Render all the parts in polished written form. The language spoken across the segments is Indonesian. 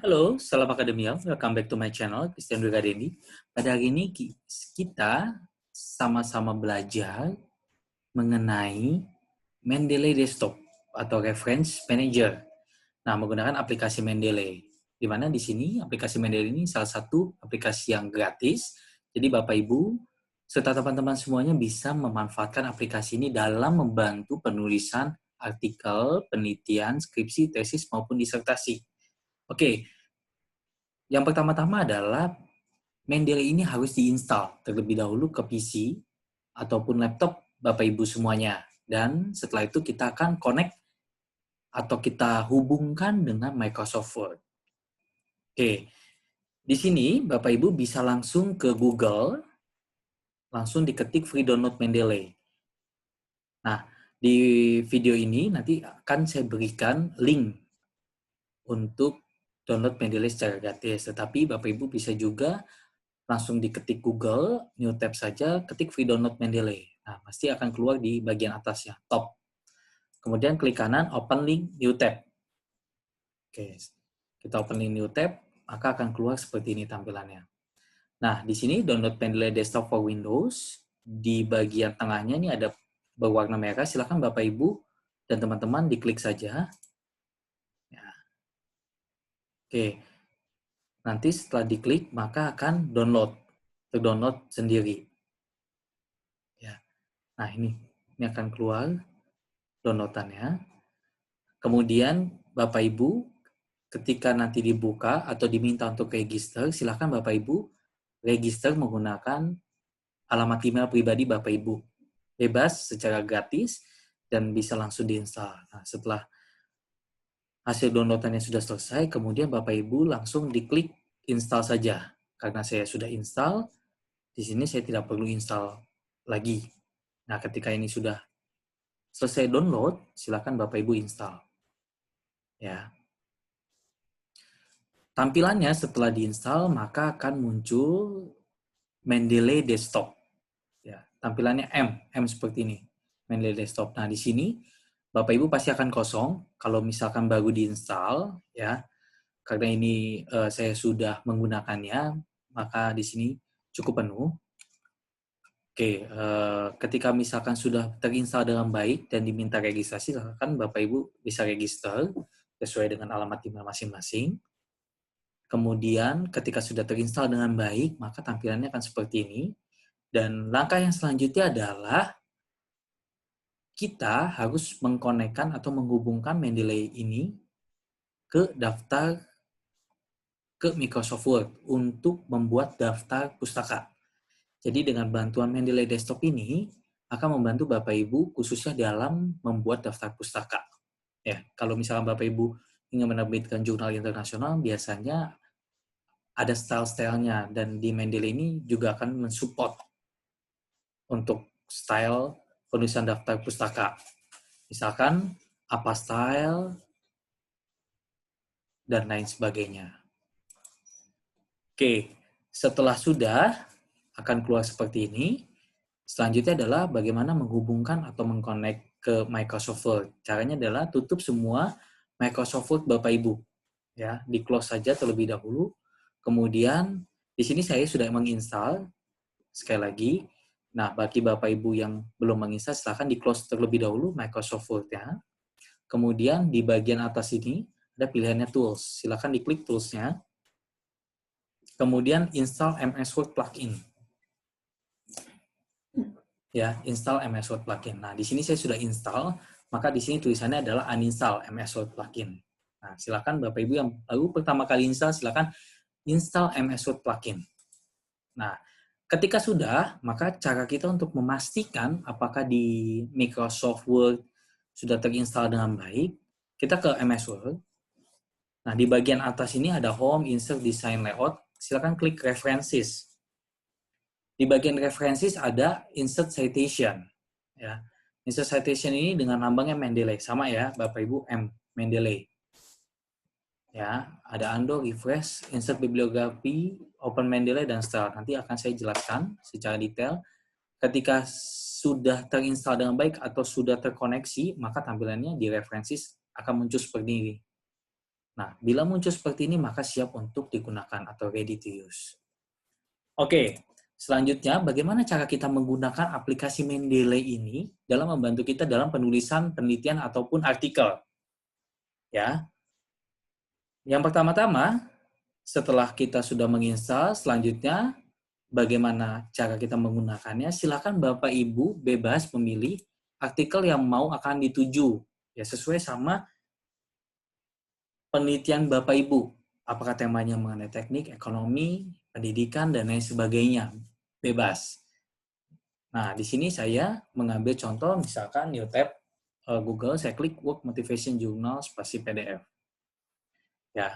Halo, salam akademia. Welcome back to my channel, Christian Dwi Dendi. Pada hari ini kita sama-sama belajar mengenai Mendeley Desktop atau Reference Manager. Nah, menggunakan aplikasi Mendeley. Di mana di sini aplikasi Mendeley ini salah satu aplikasi yang gratis. Jadi Bapak Ibu serta teman-teman semuanya bisa memanfaatkan aplikasi ini dalam membantu penulisan artikel, penelitian, skripsi, tesis maupun disertasi. Oke, yang pertama-tama adalah Mendeley ini harus diinstal terlebih dahulu ke PC ataupun laptop Bapak Ibu semuanya. Dan setelah itu kita akan connect atau kita hubungkan dengan Microsoft Word. Oke, di sini Bapak Ibu bisa langsung ke Google, langsung diketik free download Mendeley. Nah, di video ini nanti akan saya berikan link untuk download Mendeley secara gratis. Tetapi Bapak Ibu bisa juga langsung diketik Google, new tab saja, ketik free download Mendeley. Nah, pasti akan keluar di bagian atasnya, top. Kemudian klik kanan, open link, new tab. Oke, kita open link, new tab, maka akan keluar seperti ini tampilannya. Nah, di sini download Mendeley Desktop for Windows. Di bagian tengahnya ini ada berwarna merah, silakan Bapak Ibu dan teman-teman diklik saja. Ya. Oke, nanti setelah diklik, maka akan download, terdownload sendiri. Ya. Nah, ini akan keluar downloadannya. Kemudian Bapak Ibu ketika nanti dibuka atau diminta untuk register, silakan Bapak Ibu register menggunakan alamat email pribadi Bapak Ibu. Bebas secara gratis dan bisa langsung diinstal. Nah, setelah hasil downloadannya sudah selesai, kemudian Bapak Ibu langsung diklik install saja. Karena saya sudah install, di sini saya tidak perlu install lagi. Nah, ketika ini sudah selesai download, silakan Bapak Ibu install. Ya. Tampilannya setelah diinstal, maka akan muncul Mendeley Desktop. Ya, tampilannya M seperti ini. Mendeley Desktop. Nah, di sini Bapak Ibu pasti akan kosong kalau misalkan baru diinstal, ya. Karena ini saya sudah menggunakannya, maka di sini cukup penuh. Oke, ketika misalkan sudah terinstal dengan baik dan diminta registrasi, silakan Bapak Ibu bisa register sesuai dengan alamat email masing-masing. Kemudian ketika sudah terinstall dengan baik, maka tampilannya akan seperti ini. Dan langkah yang selanjutnya adalah kita harus mengkonekkan atau menghubungkan Mendeley ini ke daftar ke Microsoft Word untuk membuat daftar pustaka. Jadi dengan bantuan Mendeley Desktop ini akan membantu Bapak Ibu khususnya dalam membuat daftar pustaka. Ya, kalau misalkan Bapak Ibu ingin menerbitkan jurnal internasional, biasanya ada style-stylenya dan di Mendeley ini juga akan mensupport untuk style penulisan daftar pustaka. Misalkan apa style dan lain sebagainya. Oke, setelah sudah akan keluar seperti ini. Selanjutnya adalah bagaimana menghubungkan atau mengconnect ke Microsoft Word. Caranya adalah tutup semua Microsoft Word Bapak Ibu. Ya, di close saja terlebih dahulu. Kemudian di sini saya sudah menginstal sekali lagi. Nah, bagi Bapak Ibu yang belum menginstal, silakan di close terlebih dahulu Microsoft Word-nya. Kemudian di bagian atas ini ada pilihannya Tools. Silakan diklik Tools-nya. Kemudian install MS Word plugin. Ya, install MS Word plugin. Nah, di sini saya sudah install, maka di sini tulisannya adalah uninstall MS Word plugin. Nah, silakan Bapak Ibu yang baru pertama kali install, silakan install MS Word plugin. Nah, ketika sudah, maka cara kita untuk memastikan apakah di Microsoft Word sudah terinstall dengan baik, kita ke MS Word. Nah, di bagian atas ini ada Home, Insert, Design, Layout. Silakan klik References. Di bagian References ada Insert Citation. Ya. Insert Citation ini dengan lambangnya Mendeley. Sama ya, Bapak Ibu, Mendeley. Ya, ada undo, refresh, insert bibliografi, open Mendeley, dan style. Nanti akan saya jelaskan secara detail. Ketika sudah terinstall dengan baik atau sudah terkoneksi, maka tampilannya di References akan muncul seperti ini. Nah, bila muncul seperti ini, maka siap untuk digunakan atau ready to use. Oke, selanjutnya bagaimana cara kita menggunakan aplikasi Mendeley ini dalam membantu kita dalam penulisan penelitian ataupun artikel. Ya, yang pertama-tama, setelah kita sudah menginstal, selanjutnya bagaimana cara kita menggunakannya, silakan Bapak Ibu bebas memilih artikel yang mau akan dituju, ya sesuai sama penelitian Bapak Ibu. Apakah temanya mengenai teknik, ekonomi, pendidikan, dan lain sebagainya. Bebas. Nah, di sini saya mengambil contoh, misalkan new tab Google, saya klik Work Motivation Journal spasi PDF. Ya,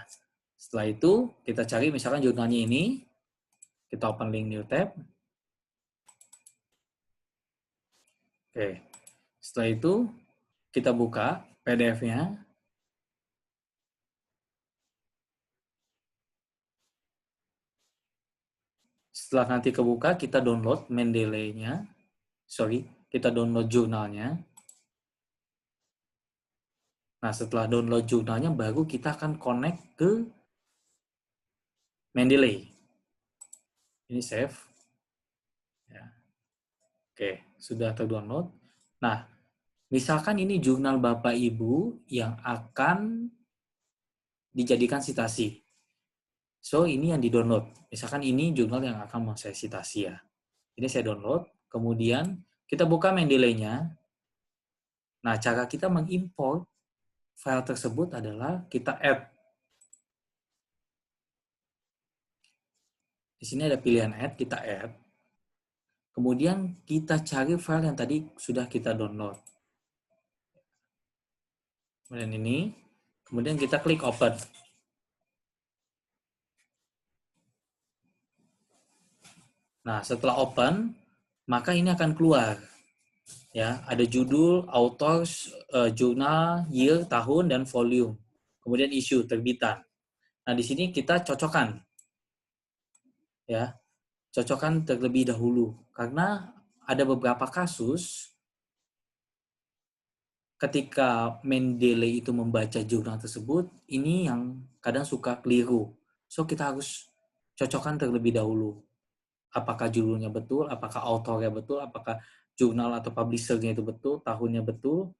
setelah itu kita cari misalkan jurnalnya ini, kita open link new tab. Oke, setelah itu kita buka PDF-nya. Setelah nanti kebuka, kita download Mendeley-nya. Kita download jurnalnya. Nah, setelah download jurnalnya, baru kita akan connect ke Mendeley. Ini save. Ya. Oke, sudah terdownload. Nah, misalkan ini jurnal Bapak Ibu yang akan dijadikan citasi. So, ini yang di-download. Misalkan ini jurnal yang akan mau saya citasi ya. Ini saya download, kemudian kita buka Mendeley-nya. Nah, cara kita mengimport file tersebut adalah kita add. Di sini ada pilihan add, kita add. Kemudian kita cari file yang tadi sudah kita download. Kemudian ini, kemudian kita klik open. Nah, setelah open, maka ini akan keluar. Ya, ada judul, authors, jurnal, year, tahun, dan volume. Kemudian issue, terbitan. Nah, di sini kita cocokkan. Ya, cocokkan terlebih dahulu. Karena ada beberapa kasus ketika Mendeley itu membaca jurnal tersebut, ini yang kadang suka keliru. So, kita harus cocokkan terlebih dahulu. Apakah judulnya betul, apakah autornya betul, apakah jurnal atau publisher-nya itu betul, tahunnya betul.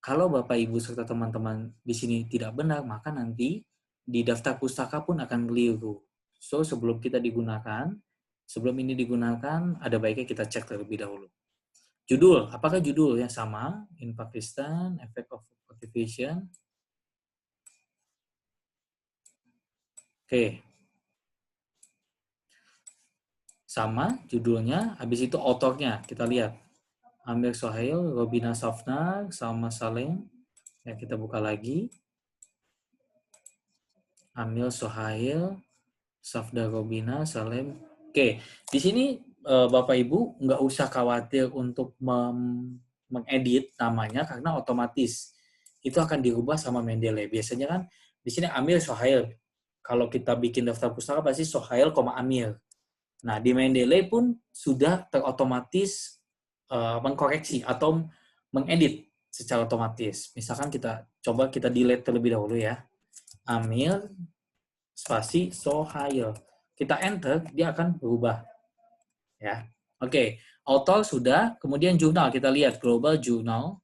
Kalau Bapak Ibu serta teman-teman di sini tidak benar, maka nanti di daftar pustaka pun akan keliru. So, sebelum kita digunakan, sebelum ini digunakan, ada baiknya kita cek terlebih dahulu. Judul, apakah judulnya sama? In Pakistan, Effect of Motivation. Oke. Sama judulnya, habis itu autornya, kita lihat. Amir Sohail, Robina Safnar, Salma Salem. Ya, kita buka lagi. Amir Sohail, Safda Robina, Salem. Oke, di sini Bapak Ibu nggak usah khawatir untuk mengedit namanya karena otomatis itu akan dirubah sama Mendeley. Biasanya kan di sini Amir Sohail. Kalau kita bikin daftar pustaka pasti Sohail, Amir. Nah, di Mendeley pun sudah terotomatis mengkoreksi atau mengedit secara otomatis. Misalkan kita delete terlebih dahulu ya. Amir spasi Sohail. Kita enter, dia akan berubah. Ya. Oke, author sudah, kemudian jurnal kita lihat global journal.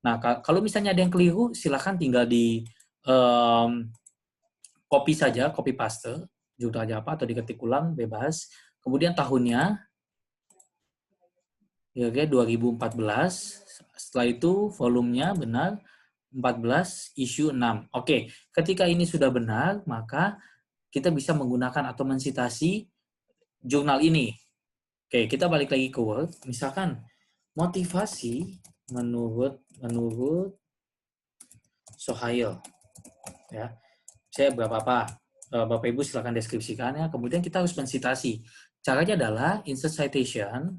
Nah, kalau misalnya ada yang keliru, silakan tinggal di copy saja, copy paste jurnalnya apa atau diketik ulang bebas. Kemudian tahunnya ya, 2014. Setelah itu volumenya benar 14 issue 6. Oke, ketika ini sudah benar, maka kita bisa menggunakan atau mensitasi jurnal ini. Oke, kita balik lagi ke Word. Misalkan motivasi menurut Sohail. Ya, saya berapa apa? Bapak Ibu silakan deskripsikannya. Kemudian kita harus mensitasi. Caranya adalah insert citation.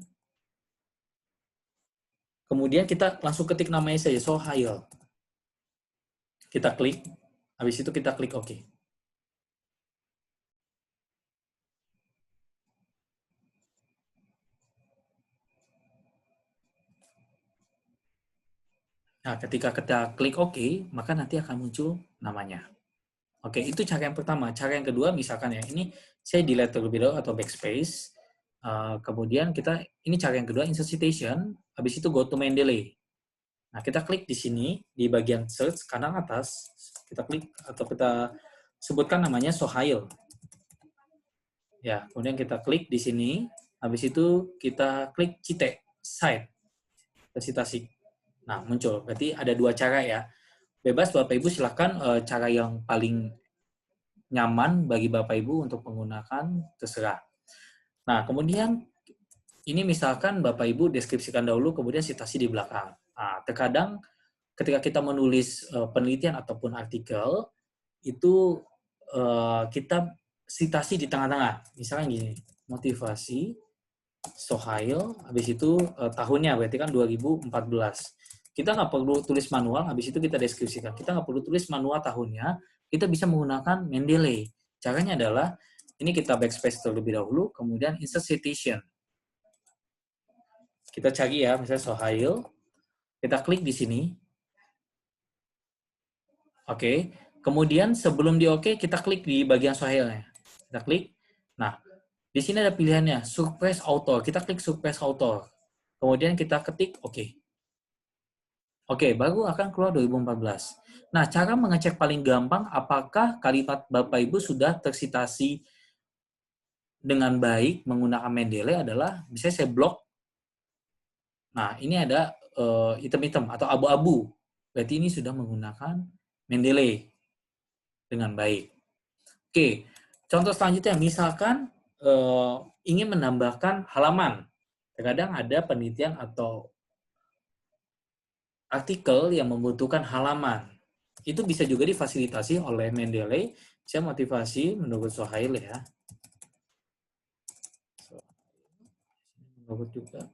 Kemudian kita langsung ketik namanya saja, Sohail. Kita klik. Habis itu kita klik OK. Nah, ketika kita klik OK, maka nanti akan muncul namanya. Oke, itu cara yang pertama. Cara yang kedua, misalkan ya, ini saya delete terlebih dahulu atau backspace. Kemudian ini cara yang kedua, insert citation. Habis itu go to Mendeley. Nah, kita klik di sini, di bagian search, kanan atas. Kita klik, atau kita sebutkan namanya Sohail. Ya, kemudian kita klik di sini. Habis itu kita klik cite, cite, citasi. Nah, muncul. Berarti ada dua cara ya. Bebas Bapak Ibu silahkan cara yang paling nyaman bagi Bapak Ibu untuk menggunakan, terserah. Nah, kemudian ini misalkan Bapak Ibu deskripsikan dahulu, kemudian citasi di belakang. Nah, terkadang ketika kita menulis penelitian ataupun artikel, itu kita citasi di tengah-tengah. Misalnya gini, motivasi, Sohail, habis itu tahunnya, berarti kan 2014. Kita nggak perlu tulis manual, habis itu kita deskripsikan. Kita nggak perlu tulis manual tahunnya, kita bisa menggunakan Mendeley. Caranya adalah, ini kita backspace terlebih dahulu, kemudian insert citation. Kita cari ya, misalnya Sohail, kita klik di sini. Oke, kemudian sebelum di oke, kita klik di bagian Sohailnya. Kita klik. Nah, di sini ada pilihannya, Surprise Author. Kita klik Surprise Author. Kemudian kita ketik oke. Oke, baru akan keluar 2014. Nah, cara mengecek paling gampang apakah kalimat Bapak Ibu sudah tersitasi dengan baik menggunakan Mendeley adalah, bisa saya blok. Nah, ini ada hitam-hitam atau abu-abu. Berarti ini sudah menggunakan Mendeley dengan baik. Oke, contoh selanjutnya, misalkan ingin menambahkan halaman. Terkadang ada penelitian atau artikel yang membutuhkan halaman. Itu bisa juga difasilitasi oleh Mendeley. Saya motivasi menurut Sohail ya. Menurut juga.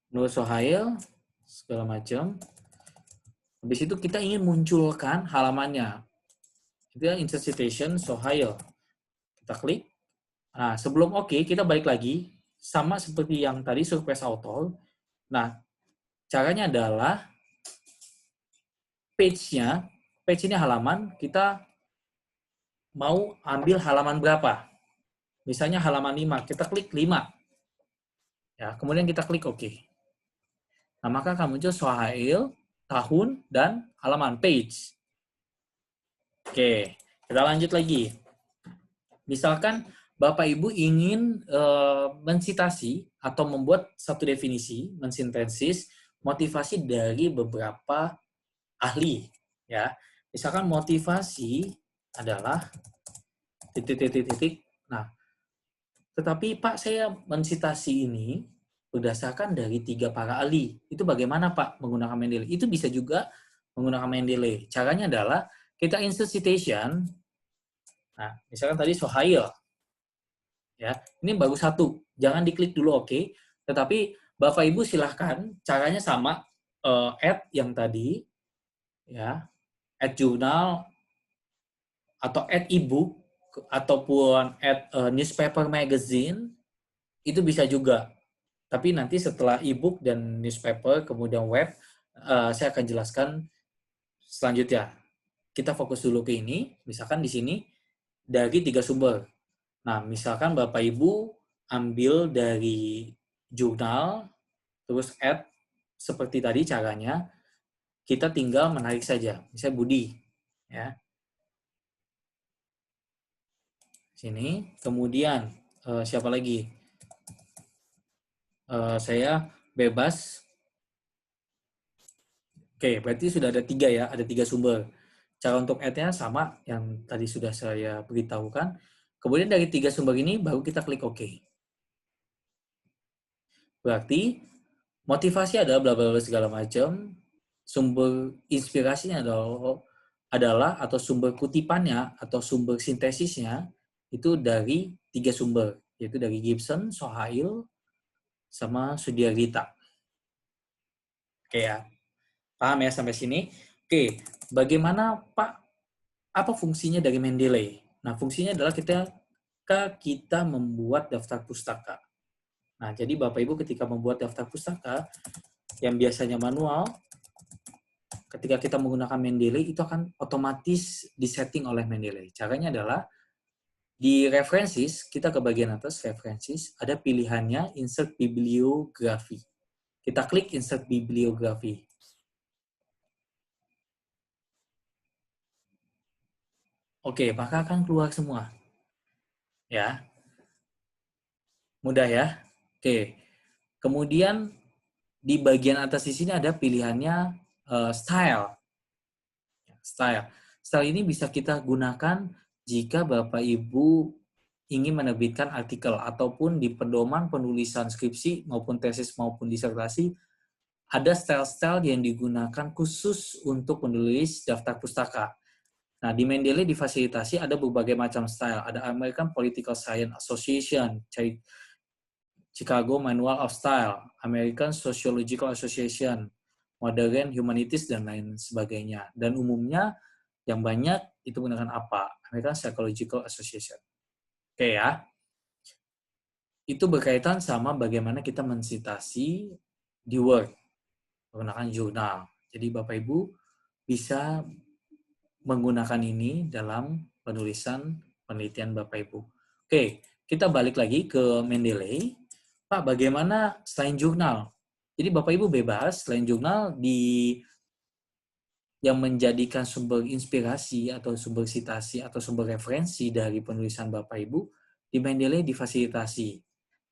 Menurut Sohail, segala macam. Habis itu kita ingin munculkan halamannya. Itu ya, insert citation Sohail. Kita klik. Nah, sebelum oke, kita balik lagi. Sama seperti yang tadi, Surprise Author. Nah, caranya adalah page-nya, page ini halaman, kita mau ambil halaman berapa. Misalnya halaman 5, kita klik 5. Ya, kemudian kita klik OK. Nah, maka akan muncul Sohail, tahun, dan halaman page. Oke, kita lanjut lagi. Misalkan Bapak Ibu ingin mensitasi atau membuat satu definisi, mensintesis motivasi dari beberapa ahli. Ya, misalkan motivasi adalah titik-titik-titik. Nah, tetapi Pak, saya mensitasi ini berdasarkan dari 3 para ahli. Itu bagaimana Pak menggunakan Mendeley? Itu bisa juga menggunakan Mendeley. Caranya adalah kita insert citation. Nah, misalkan tadi Sohail. Ya, ini baru 1. Jangan diklik dulu oke. Tetapi Bapak Ibu silahkan, caranya sama, add yang tadi, ya, add jurnal, atau add ebook, ataupun add newspaper magazine, itu bisa juga. Tapi nanti setelah ebook dan newspaper, kemudian web, saya akan jelaskan selanjutnya. Kita fokus dulu ke ini, misalkan di sini, dari 3 sumber. Nah, misalkan Bapak Ibu ambil dari jurnal, terus add, seperti tadi caranya, kita tinggal menarik saja. Misalnya Budi. Ya. Sini, kemudian, siapa lagi? Saya bebas. Oke, berarti sudah ada 3 ya, ada 3 sumber. Cara untuk add-nya sama yang tadi sudah saya beritahukan. Kemudian dari 3 sumber ini baru kita klik OK. Berarti motivasi adalah bla bla bla segala macam. Sumber inspirasinya adalah atau sumber kutipannya atau sumber sintesisnya itu dari 3 sumber, yaitu dari Gibson, Sohail, sama Sudiarita. Oke ya. Paham ya sampai sini? Oke, bagaimana Pak, apa fungsinya dari Mendeley? Nah, fungsinya adalah kita membuat daftar pustaka. Nah, jadi Bapak Ibu ketika membuat daftar pustaka, yang biasanya manual, ketika kita menggunakan Mendeley, itu akan otomatis disetting oleh Mendeley. Caranya adalah, di references, kita ke bagian atas, references, ada pilihannya insert bibliography. Kita klik insert bibliography. Oke, maka akan keluar semua. Ya, mudah ya. Oke, kemudian di bagian atas di sini ada pilihannya style. Style ini bisa kita gunakan jika Bapak Ibu ingin menerbitkan artikel ataupun di pedoman penulisan skripsi maupun tesis maupun disertasi, ada style-style yang digunakan khusus untuk menulis daftar pustaka. Nah, di Mendeley difasilitasi ada berbagai macam style. Ada American Political Science Association, Chicago Manual of Style, American Sociological Association, Modern Humanities, dan lain sebagainya. Dan umumnya yang banyak itu menggunakan apa? American Psychological Association. Oke ya. Itu berkaitan sama bagaimana kita mensitasi di Word menggunakan jurnal. Jadi Bapak Ibu bisa menggunakan ini dalam penulisan penelitian Bapak Ibu. Oke, kita balik lagi ke Mendeley. Pak, bagaimana selain jurnal? Jadi Bapak Ibu bebas selain jurnal yang menjadikan sumber inspirasi atau sumber citasi atau sumber referensi dari penulisan Bapak Ibu, di Mendeley difasilitasi.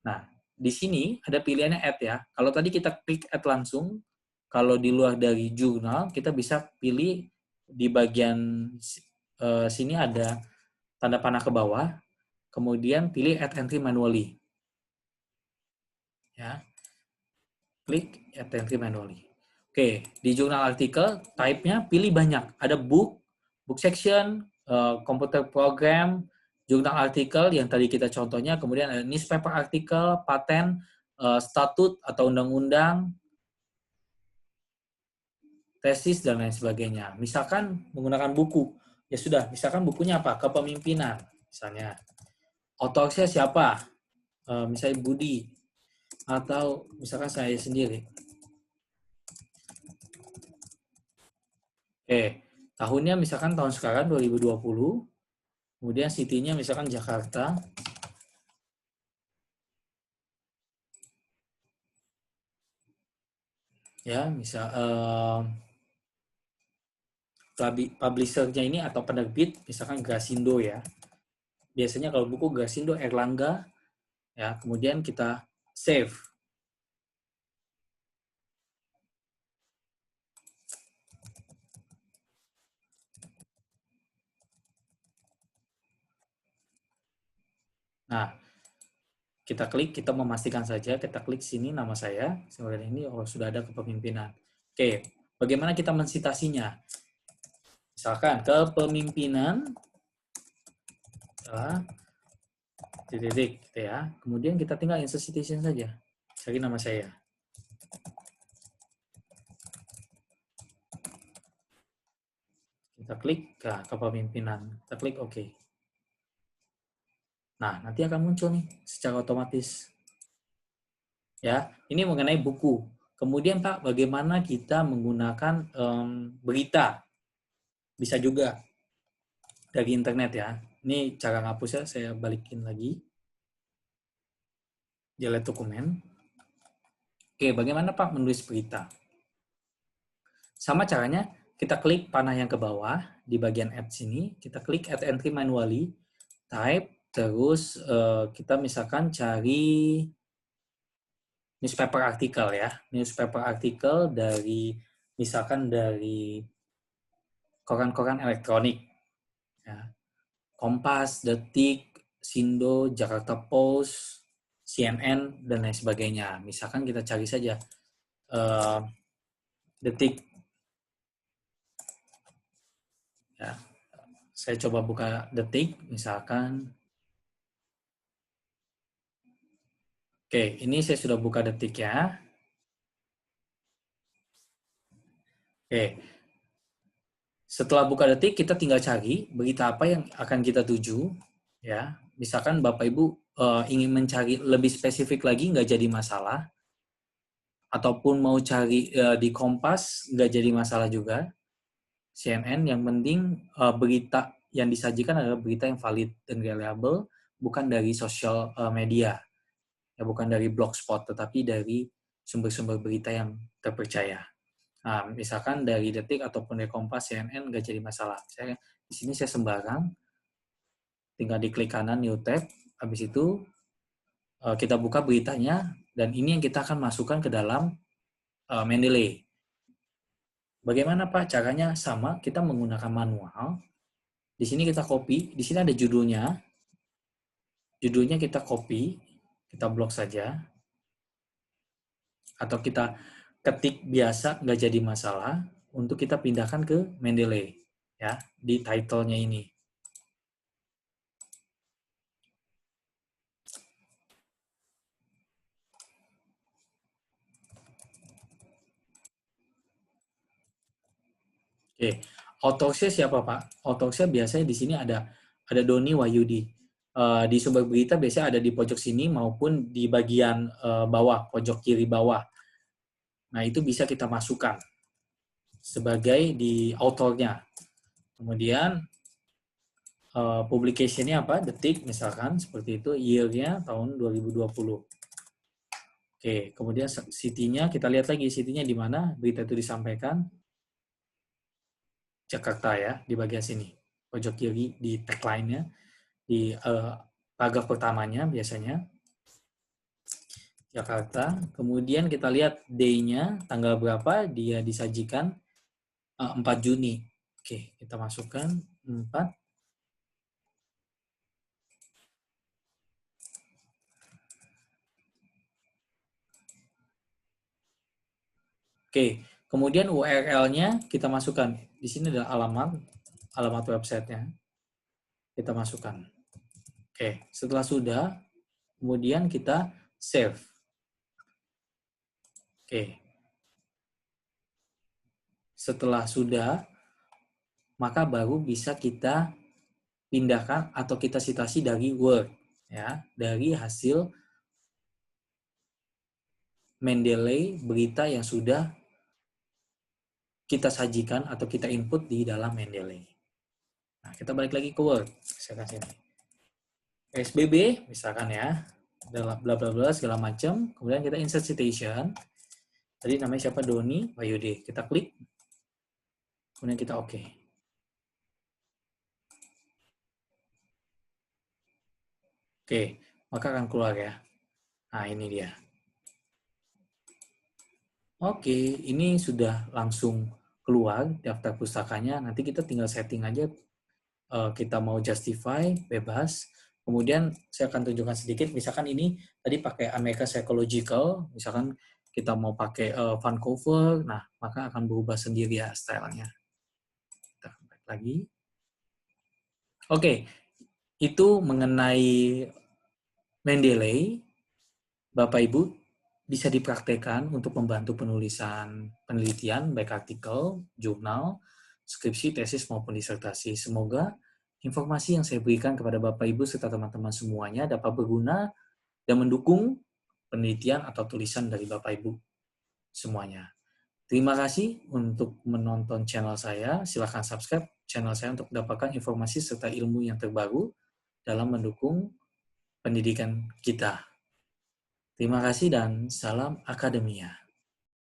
Nah, di sini ada pilihannya add ya. Kalau tadi kita klik add langsung, kalau di luar dari jurnal, kita bisa pilih di bagian sini ada tanda panah ke bawah, kemudian pilih add entry manually. Ya. Klik add entry manually. Oke, di jurnal artikel, type-nya pilih banyak. Ada book section, computer program, jurnal artikel yang tadi kita contohnya, kemudian ada newspaper artikel, patent, statut atau undang-undang, tesis, dan lain sebagainya. Misalkan menggunakan buku, ya sudah, misalkan bukunya apa? Kepemimpinan, misalnya. Autornya siapa? Misalnya Budi, atau misalkan saya sendiri. Oke, tahunnya misalkan tahun sekarang 2020, kemudian city-nya misalkan Jakarta. Ya, misal publisher-nya ini atau penerbit misalkan Grasindo ya. Biasanya kalau buku Grasindo Erlangga ya, kemudian kita save. Nah, kita klik, kita memastikan saja, kita klik sini nama saya, sebenarnya ini sudah ada kepemimpinan. Oke, bagaimana kita mensitasinya? Misalkan kepemimpinan, titik gitu ya. Kemudian kita tinggal insert citation saja. Cari nama saya. Kita klik ke kepemimpinan, kita klik OK. Nah, nanti akan muncul nih secara otomatis. Ya, ini mengenai buku. Kemudian Pak, bagaimana kita menggunakan berita? Bisa juga dari internet ya. Ini cara ngapusnya, saya balikin lagi. Delete dokumen. Oke, bagaimana Pak menulis berita? Sama caranya, kita klik panah yang ke bawah di bagian add sini, kita klik add entry manually, type, terus kita misalkan cari newspaper artikel ya, newspaper artikel dari misalkan dari koran-koran elektronik, ya. Kompas, Detik, Sindo, Jakarta Post, CNN, dan lain sebagainya. Misalkan kita cari saja Detik. Ya. Saya coba buka Detik, misalkan. Oke, ini saya sudah buka Detik ya. Oke. Setelah buka Detik, kita tinggal cari berita apa yang akan kita tuju. Ya, misalkan Bapak Ibu ingin mencari lebih spesifik lagi, nggak jadi masalah. ataupun mau cari di Kompas, nggak jadi masalah juga. CNN, yang penting berita yang disajikan adalah berita yang valid dan reliable, bukan dari sosial media, ya bukan dari blogspot, tetapi dari sumber-sumber berita yang terpercaya. Nah, misalkan dari Detik ataupun dari Kompas, CNN nggak jadi masalah. Di sini saya sembarang, tinggal diklik kanan New Tab, habis itu kita buka beritanya, dan ini yang kita akan masukkan ke dalam Mendeley. Bagaimana Pak? Caranya sama, kita menggunakan manual. Di sini kita copy, di sini ada judulnya. Judulnya kita copy, kita blok saja. Atau kita ketik biasa, nggak jadi masalah. Untuk kita pindahkan ke Mendeley, ya, di title-nya ini. Oke, author-nya siapa Pak? Author-nya biasanya di sini ada Doni Wahyudi. Di sumber berita biasanya ada di pojok sini maupun di bagian bawah, pojok kiri bawah. Nah, itu bisa kita masukkan sebagai di author-nya. Kemudian publication-nya apa? Detik misalkan, seperti itu. Year-nya tahun 2020. Oke, kemudian city-nya, kita lihat lagi city-nya di mana berita itu disampaikan. Jakarta ya, di bagian sini. Pojok kiri di tagline-nya, di paragraf pertamanya biasanya. Jakarta. Kemudian kita lihat day-nya, tanggal berapa dia disajikan, 4 Juni. Oke, kita masukkan 4. Oke, kemudian URL-nya kita masukkan. Di sini adalah alamat website-nya. Kita masukkan. Oke, setelah sudah, kemudian kita save. Oke. Setelah sudah, maka baru bisa kita pindahkan atau kita citasi dari Word, ya, dari hasil Mendeley berita yang sudah kita sajikan atau kita input di dalam Mendeley. Nah, kita balik lagi ke Word. Saya kasih ini. PSBB, misalkan ya, bla bla bla segala macam. Kemudian kita insert citation. Tadi namanya siapa? Doni Wahyudi. Kita klik. Kemudian kita oke. Oke, maka akan keluar ya. Nah, ini dia. Oke, ini sudah langsung keluar daftar pustakanya. Nanti kita tinggal setting aja. Kita mau justify, bebas. Kemudian saya akan tunjukkan sedikit. Misalkan ini tadi pakai American Psychological. Misalkan kita mau pakai Vancouver. Nah, maka akan berubah sendiri ya stylenya. Kita kembali lagi. Oke, itu mengenai Mendeley. Bapak Ibu bisa dipraktekkan untuk membantu penulisan penelitian, baik artikel, jurnal, skripsi, tesis, maupun disertasi. Semoga informasi yang saya berikan kepada Bapak Ibu serta teman-teman semuanya dapat berguna dan mendukung penelitian atau tulisan dari Bapak Ibu semuanya. Terima kasih untuk menonton channel saya. Silakan subscribe channel saya untuk mendapatkan informasi serta ilmu yang terbaru dalam mendukung pendidikan kita. Terima kasih dan salam akademia.